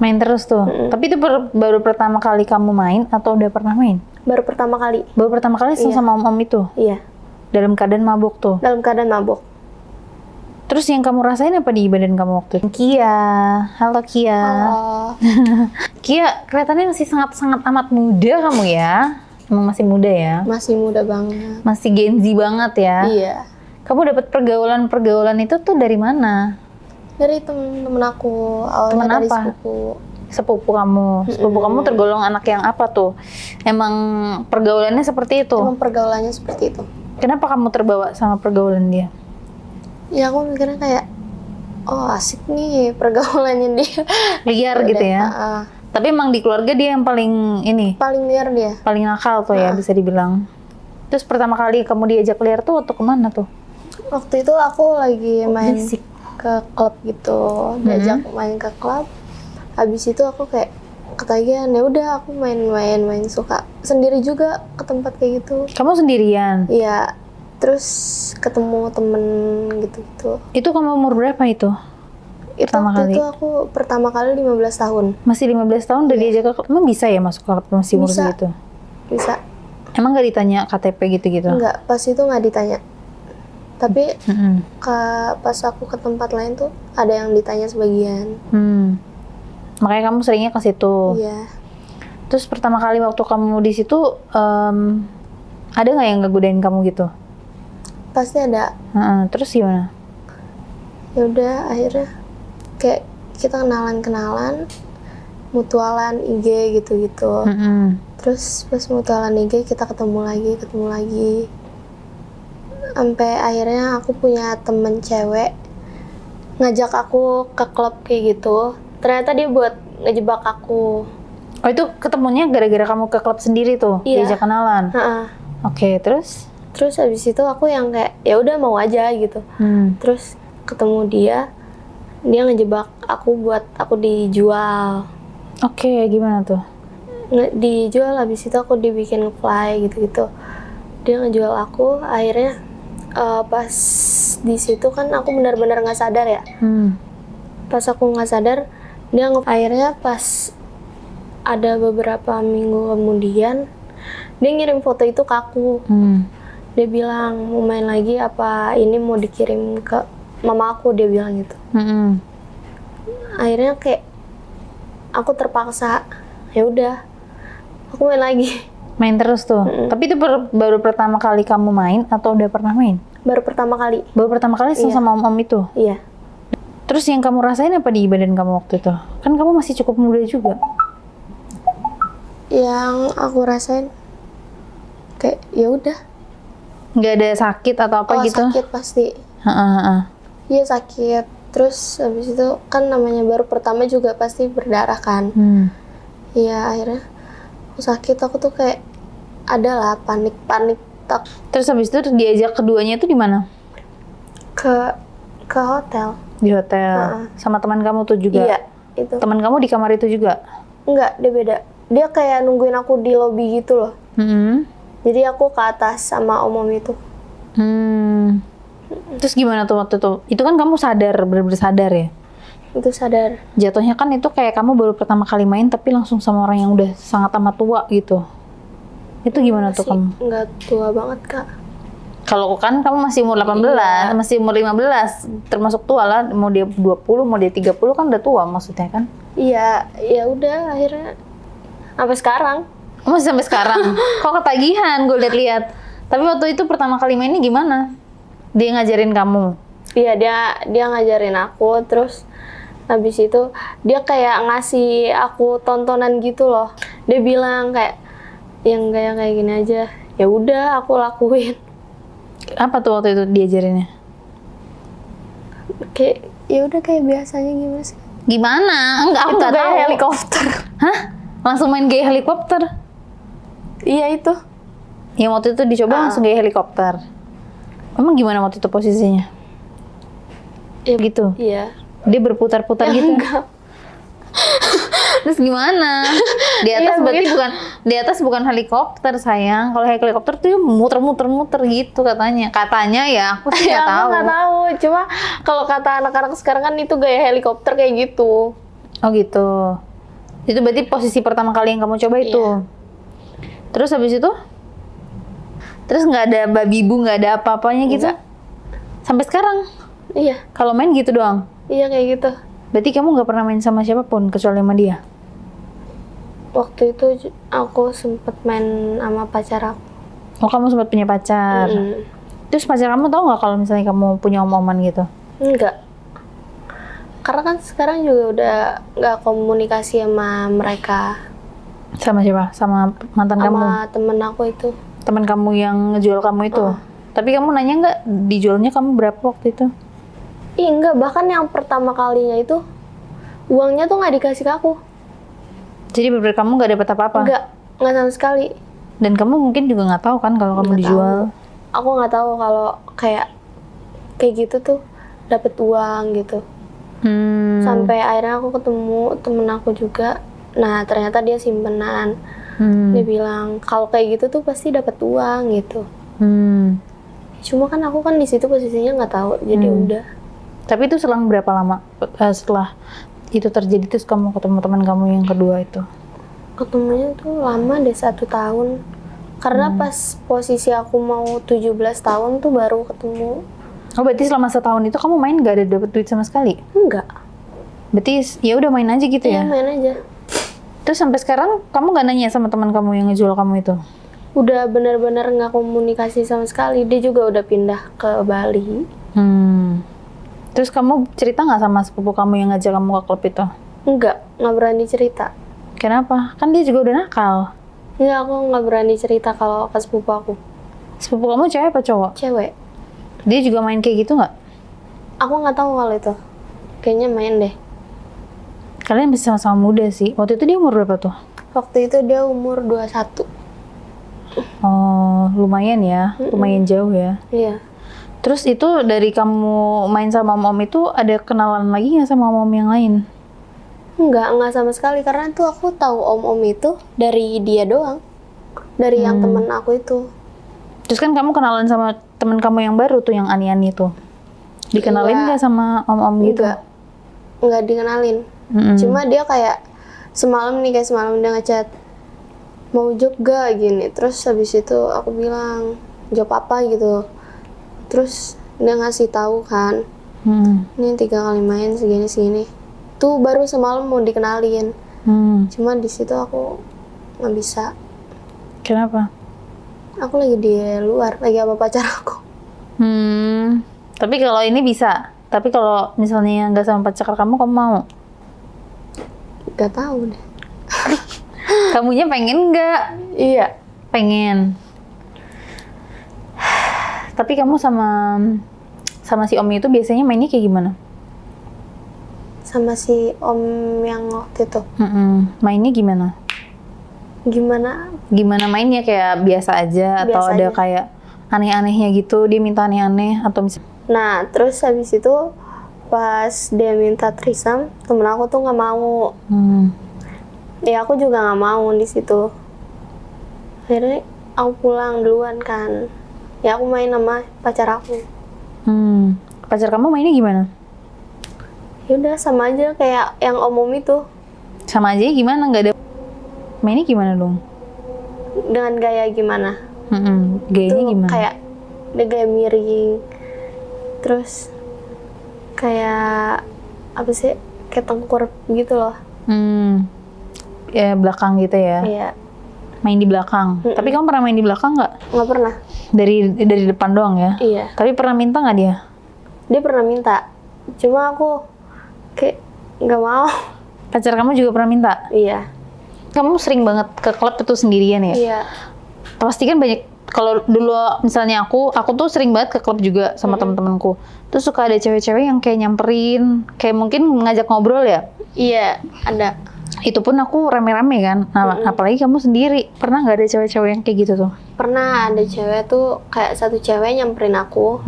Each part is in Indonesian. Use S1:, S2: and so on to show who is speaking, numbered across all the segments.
S1: Main terus tuh. Tapi itu baru pertama kali kamu main atau udah pernah main?
S2: Baru pertama kali.
S1: Baru pertama kali sama om-om itu?
S2: Iya.
S1: Dalam keadaan mabuk tuh?
S2: Dalam keadaan mabuk.
S1: Terus yang kamu rasain apa di badan kamu waktu itu? Kia, halo Kia.
S2: Halo.
S1: Kia, kelihatannya masih sangat-sangat amat muda kamu ya. Emang masih muda ya?
S2: Masih muda banget.
S1: Masih Gen Z banget ya?
S2: Iya.
S1: Kamu dapat pergaulan itu tuh dari mana?
S2: Dari temen aku, awalnya
S1: Temen
S2: dari
S1: apa?
S2: sepupu.
S1: Sepupu kamu. Sepupu kamu tergolong anak yang apa tuh? Emang pergaulannya seperti itu?
S2: Emang pergaulannya seperti itu.
S1: Kenapa kamu terbawa sama pergaulan dia?
S2: Ya aku mikirnya kayak, oh asik nih pergaulannya dia.
S1: Liar gitu ya? Tapi emang di keluarga dia yang paling ini?
S2: Paling liar dia.
S1: Paling nakal tuh ya bisa dibilang. Terus pertama kali kamu diajak liar tuh waktu kemana tuh?
S2: Waktu itu aku lagi main
S1: Berisik.
S2: ke klub gitu, diajak main ke klub. Habis itu aku kayak ketagihan, ya udah aku main suka sendiri juga ke tempat kayak gitu.
S1: Kamu sendirian?
S2: Iya. Terus ketemu temen gitu-gitu.
S1: Itu kamu umur berapa itu? Pertama
S2: Waktu
S1: kali?
S2: itu aku pertama kali 15 tahun.
S1: Masih 15 tahun udah diajak ke klub? Emang bisa ya masuk klub masih umur
S2: Bisa.
S1: segitu?
S2: Bisa.
S1: Emang gak ditanya KTP gitu-gitu?
S2: Enggak, pas itu nggak ditanya. Tapi
S1: Mm-mm.
S2: pas aku ke tempat lain tuh ada yang ditanya sebagian.
S1: Makanya kamu seringnya ke situ.
S2: Iya.
S1: Terus pertama kali waktu kamu di situ ada nggak yang ngegodain kamu gitu?
S2: Pasti ada.
S1: Terus gimana?
S2: Ya udah akhirnya kayak kita kenalan, mutualan IG gitu-gitu. Terus pas mutualan IG kita ketemu lagi. Sampai akhirnya aku punya temen cewek ngajak aku ke klub kayak gitu. Ternyata dia buat ngejebak aku.
S1: Oh itu ketemunya gara-gara kamu ke klub sendiri tuh?
S2: Iya.
S1: Diajak kenalan? Oke, terus?
S2: Terus habis itu aku yang kayak ya udah mau aja gitu. Terus ketemu dia ngejebak aku buat aku dijual.
S1: Oke, gimana tuh?
S2: Dijual, habis itu aku dibikin nge-fly gitu-gitu. Dia ngejual aku, akhirnya pas di situ kan aku benar-benar nggak sadar ya. Pas aku nggak sadar, akhirnya pas ada beberapa minggu kemudian dia ngirim foto itu ke aku. Dia bilang mau main lagi apa ini mau dikirim ke mama aku, dia bilang gitu. Akhirnya kayak aku terpaksa, ya udah aku main lagi.
S1: Main terus tuh. Tapi itu baru pertama kali kamu main atau udah pernah main?
S2: Baru pertama kali.
S1: Baru pertama kali sama om-om itu?
S2: Iya.
S1: Terus yang kamu rasain apa di badan kamu waktu itu? Kan kamu masih cukup muda juga.
S2: Yang aku rasain kayak ya udah.
S1: Nggak ada sakit atau apa gitu?
S2: Sakit pasti. Iya sakit. Terus habis itu kan namanya baru pertama juga pasti berdarah kan. Iya akhirnya aku sakit, aku tuh kayak adalah panik tak.
S1: Terus habis itu diajak keduanya itu di mana?
S2: Ke hotel.
S1: Di hotel. Sama teman kamu tuh juga?
S2: Iya, itu.
S1: Teman kamu di kamar itu juga?
S2: Enggak, dia beda. Dia kayak nungguin aku di lobi gitu loh. Jadi aku ke atas sama om itu.
S1: Terus gimana tuh waktu itu? Itu kan kamu sadar, bener-bener sadar ya?
S2: Itu sadar.
S1: Jatuhnya kan itu kayak kamu baru pertama kali main tapi langsung sama orang yang udah sangat amat tua gitu. Itu gimana tuh kamu?
S2: Enggak tua banget, Kak.
S1: Kalau kan kamu masih umur 18, masih umur 15, termasuk tua lah. Mau dia 20, mau dia 30 kan udah tua maksudnya kan?
S2: Iya, ya udah akhirnya sampai sekarang.
S1: Oh, masih sampai sekarang? Kok ketagihan gue lihat-lihat. Tapi waktu itu pertama kali mainnya gimana? Dia ngajarin kamu?
S2: Iya, dia ngajarin aku, terus habis itu dia kayak ngasih aku tontonan gitu loh. Dia bilang kayak yang kayak gini aja. Ya udah aku lakuin.
S1: Apa tuh waktu itu diajarinnya?
S2: Kayak ya udah kayak biasanya gimana sih?
S1: Gimana? Enggak, aku nggak tahu.
S2: Helikopter.
S1: Hah? Langsung main gaya helikopter?
S2: Iya itu.
S1: Yang waktu itu dicoba langsung gaya helikopter. Emang gimana waktu itu posisinya?
S2: Ya,
S1: gitu?
S2: Iya.
S1: Dia berputar-putar gitu?
S2: Enggak.
S1: Terus gimana? Di atas berarti di atas bukan helikopter sayang. Kalau helikopter tuh muter-muter gitu katanya. Katanya ya, aku sih nggak tahu.
S2: Aku nggak tahu. Cuma kalau kata anak-anak sekarang kan itu gaya helikopter kayak gitu.
S1: Oh gitu. Itu berarti posisi pertama kali yang kamu coba itu.
S2: Iya.
S1: Terus habis itu? Terus nggak ada babi bu, nggak ada apa-apanya gitu?
S2: Nggak.
S1: Sampai sekarang?
S2: Iya,
S1: Kalau main gitu doang?
S2: iya kayak gitu.
S1: Berarti kamu nggak pernah main sama siapapun kecuali sama dia?
S2: Waktu itu aku sempet main sama pacar aku.
S1: Oh, kamu sempat punya pacar. Terus pacar kamu tahu nggak kalau misalnya kamu punya om-oman gitu?
S2: Enggak. Karena kan sekarang juga udah nggak komunikasi sama mereka.
S1: Sama siapa? Sama mantan kamu?
S2: Sama temen aku itu.
S1: Teman kamu yang ngejual kamu itu? Tapi kamu nanya nggak dijualnya kamu berapa waktu itu?
S2: Ih enggak, bahkan yang pertama kalinya itu uangnya tuh nggak dikasih ke aku.
S1: Jadi bener kamu nggak dapat apa-apa?
S2: Nggak sama sekali.
S1: Dan kamu mungkin juga nggak tahu kan kalau kamu
S2: Nggak
S1: dijual?
S2: tahu. Aku nggak tahu kalau kayak gitu tuh dapat uang gitu. Sampai akhirnya aku ketemu temen aku juga. Nah ternyata dia simpenan. Dia bilang kalau kayak gitu tuh pasti dapat uang gitu. Cuma kan aku kan di situ posisinya nggak tahu, jadi udah.
S1: Tapi itu selang berapa lama setelah itu terjadi terus kamu ketemu teman kamu yang kedua itu?
S2: Ketemunya tuh lama deh, 1 tahun. Karena pas posisi aku mau 17 tahun tuh baru ketemu.
S1: Oh berarti selama setahun itu kamu main gak ada dapet duit sama sekali?
S2: Enggak.
S1: Berarti ya udah main aja gitu
S2: Iya,
S1: ya?
S2: main aja.
S1: Terus sampai sekarang kamu gak nanya sama teman kamu yang ngejual kamu itu?
S2: Udah bener-bener nggak komunikasi sama sekali. Dia juga udah pindah ke Bali.
S1: Terus kamu cerita nggak sama sepupu kamu yang ngajak kamu ke klub itu?
S2: Nggak berani cerita.
S1: Kenapa? Kan dia juga udah nakal.
S2: Enggak, aku nggak berani cerita kalau ke sepupu aku.
S1: Sepupu kamu cewek apa cowok?
S2: Cewek.
S1: Dia juga main kayak gitu nggak?
S2: Aku nggak tahu kalau itu. Kayaknya main deh.
S1: Kalian bisa sama-sama muda sih. Waktu itu dia umur berapa tuh?
S2: Waktu itu dia umur 21.
S1: Oh, lumayan ya. Lumayan jauh ya.
S2: Iya.
S1: Terus itu dari kamu main sama om-om itu ada kenalan lagi nggak sama om-om yang lain?
S2: Enggak sama sekali. Karena tuh aku tahu om-om itu dari dia doang. Dari yang temen aku itu.
S1: Terus kan kamu kenalan sama temen kamu yang baru tuh, yang Ani-Ani tuh. Dikenalin nggak sama om-om gitu?
S2: Enggak dikenalin. Cuma dia kayak semalam dia ngechat, mau job gak gini. Terus habis itu aku bilang job apa gitu. Terus dia ngasih tahu kan, ini 3 kali main segini. Tuh baru semalam mau dikenalin. Cuma di situ aku nggak bisa.
S1: Kenapa?
S2: Aku lagi di luar, lagi sama pacar aku.
S1: Tapi kalau ini bisa. Tapi kalau misalnya nggak sama pacar kamu mau?
S2: Gak tahu deh.
S1: Kamunya pengen nggak?
S2: Iya.
S1: Pengen. Tapi kamu sama si om itu biasanya mainnya kayak gimana?
S2: Sama si om yang waktu itu.
S1: Mainnya gimana? Gimana mainnya, kayak biasa aja atau
S2: Biasa
S1: ada
S2: aja.
S1: kayak aneh-anehnya gitu? Dia minta aneh-aneh atau misalnya?
S2: Nah, terus habis itu pas dia minta threesome, temen aku tuh nggak mau. Ya aku juga nggak mau di situ. Akhirnya aku pulang duluan kan. Ya aku main sama pacar aku.
S1: Pacar kamu mainnya gimana?
S2: Ya udah sama aja kayak yang om itu.
S1: Sama aja gimana? Nggak ada. Mainnya gimana dong?
S2: Dengan gaya gimana?
S1: Gayanya
S2: Tuh
S1: gimana?
S2: kayak dia gaya miring. Terus kayak apa sih? Kayak tengkur gitu loh.
S1: Ya belakang gitu ya?
S2: Iya.
S1: Main di belakang. Tapi kamu pernah main di belakang nggak?
S2: Nggak pernah.
S1: Dari depan doang ya?
S2: Iya.
S1: Tapi pernah minta nggak dia?
S2: Dia pernah minta. Cuma aku kayak nggak mau.
S1: Pacar kamu juga pernah minta?
S2: Iya.
S1: Kamu sering banget ke klub itu sendirian ya?
S2: Iya.
S1: Pasti kan banyak. Kalau dulu misalnya aku tuh sering banget ke klub juga sama temen-temenku. Terus suka ada cewek-cewek yang kayak nyamperin, kayak mungkin ngajak ngobrol ya.
S2: Iya, ada.
S1: Itu pun aku rame-rame kan. Nah, apalagi kamu sendiri. Pernah nggak ada cewek-cewek yang kayak gitu tuh?
S2: Pernah ada cewek tuh, kayak satu cewek nyamperin aku.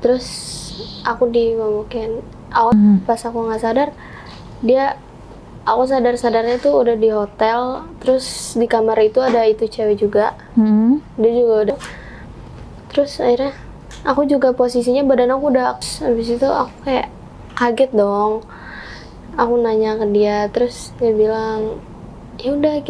S2: Terus aku dimomokin. Pas aku nggak sadar, aku sadar-sadarnya tuh udah di hotel. Terus di kamar itu ada itu cewek juga. Dia juga udah. Terus akhirnya aku juga posisinya badan aku udah. Habis itu aku kayak kaget dong. aku nanya ke dia, terus dia bilang ya udah